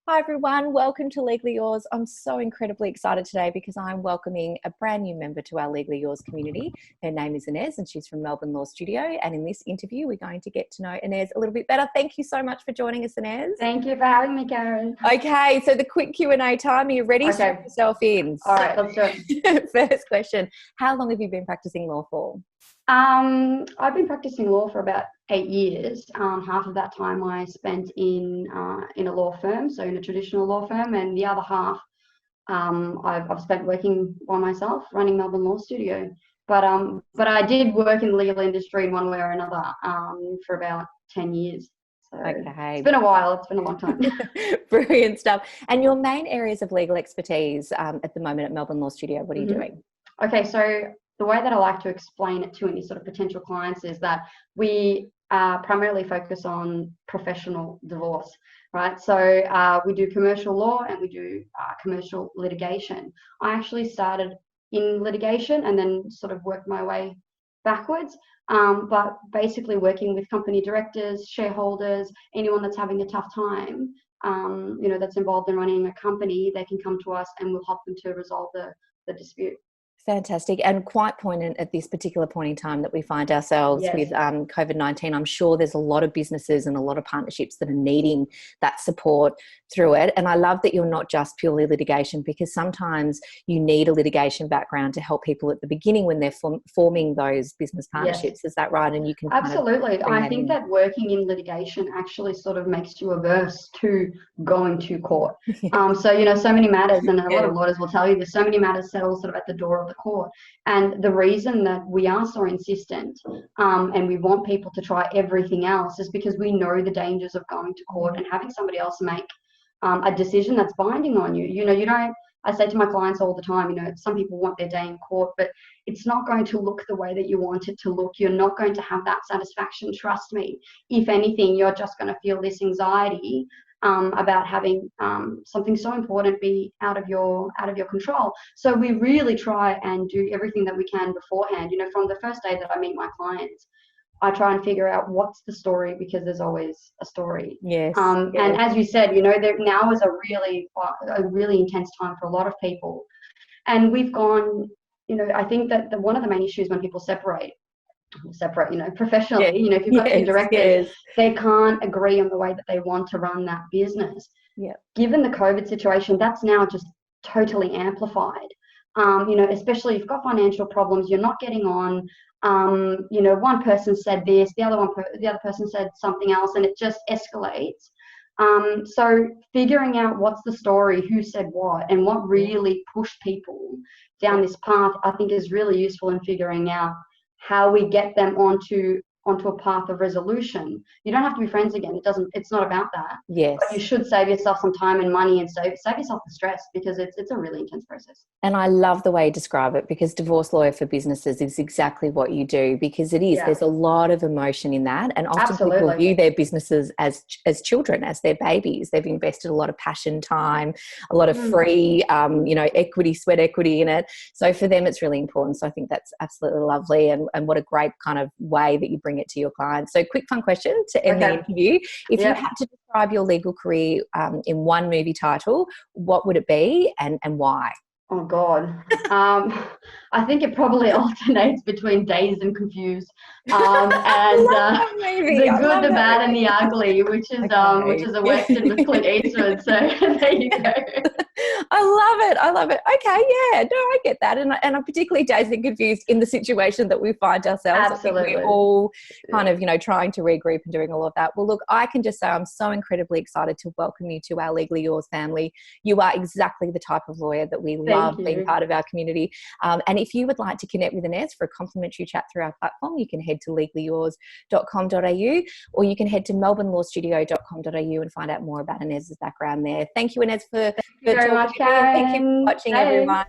Hi everyone, welcome to Legally Yours. I'm so incredibly excited today because I'm welcoming a brand new member to our Legally Yours community. Her name is Ines and she's from Melbourne Law Studio. And in this interview, we're going to get to know Ines a little bit better. Thank you so much for joining us, Ines. Thank you for having me, Karen. Okay, so the quick Q&A time. Are you ready? Okay. Strap yourself in. All right, let's do it. First question, how long have you been practicing law for? I've been practicing law for about 8 years. Half of that time I spent in a law firm, so in a traditional law firm, and the other half I've spent working by myself, running Melbourne Law Studio. But I did work in the legal industry in one way or another for about 10 years. So Okay. It's been a while. It's been a long time. Brilliant stuff. And your main areas of legal expertise at the moment at Melbourne Law Studio, what are you doing? Okay, so the way that I like to explain it to any sort of potential clients is that we primarily focus on professional divorce, right? So we do commercial law and we do commercial litigation. I actually started in litigation and then sort of worked my way backwards, but basically working with company directors, shareholders, anyone that's having a tough time, that's involved in running a company, they can come to us and we'll help them to resolve the dispute. Fantastic, and quite poignant at this particular point in time that we find ourselves with COVID-19. I'm sure there's a lot of businesses and a lot of partnerships that are needing that support through it. And I love that you're not just purely litigation, because sometimes you need a litigation background to help people at the beginning when they're forming those business partnerships. Is that right? And you can absolutely. I think that working in litigation actually sort of makes you averse to going to court. So many matters, and a lot of lawyers will tell you there's so many matters settle sort of at the door of the court. And the reason that we are so insistent and we want people to try everything else is because we know the dangers of going to court and having somebody else make a decision that's binding on you. I say to my clients all the time, some people want their day in court, but it's not going to look the way that you want it to look. You're not going to have that satisfaction. Trust me. If anything, you're just going to feel this anxiety about having something so important be out of your control. So we really try and do everything that we can beforehand. From the first day that I meet my clients, I try and figure out what's the story, because there's always a story. Yes. And as you said, there now is a really intense time for a lot of people, and we've gone. I think that one of the main issues when people separate, professionally, if you've got two directors, they can't agree on the way that they want to run that business. Given the COVID situation, that's now just totally amplified. Especially if you've got financial problems, you're not getting on. One person said this, the other person said something else, and it just escalates. So figuring out what's the story, who said what, and what really pushed people down this path, I think is really useful in figuring out how we get them onto a path of resolution. You don't have to be friends again. It's not about that. Yes. But you should save yourself some time and money, and save yourself the stress, because it's a really intense process. And I love the way you describe it, because divorce lawyer for businesses is exactly what you do, because it is. There's a lot of emotion in that, and often people view their businesses as children, as their babies. They've invested a lot of passion, time, a lot of free, equity, sweat equity in it. So for them, it's really important. So I think that's absolutely lovely, and what a great kind of way that you bring it to your clients. So quick fun question to end the interview. If you had to describe your legal career in one movie title, what would it be, and why? Oh God. I think it probably alternates between Dazed and Confused, and The Good, the Bad and the Ugly, which is a Western with Clint Eastwood. So there you go. I love it. Okay, yeah, no, I get that, and I'm particularly Dazed and Confused in the situation that we find ourselves. Absolutely. I think we're all kind of trying to regroup and doing all of that. Well, look, I can just say I'm so incredibly excited to welcome you to our Legally Yours family. You are exactly the type of lawyer that we love being part of our community. And if you would like to connect with Ines for a complimentary chat through our platform, you can head to legallyyours.com.au, or you can head to melbournelawstudio.com.au and find out more about Ines's background there. Thank you, Ines, for very much, Karen. Thank you for watching, everyone.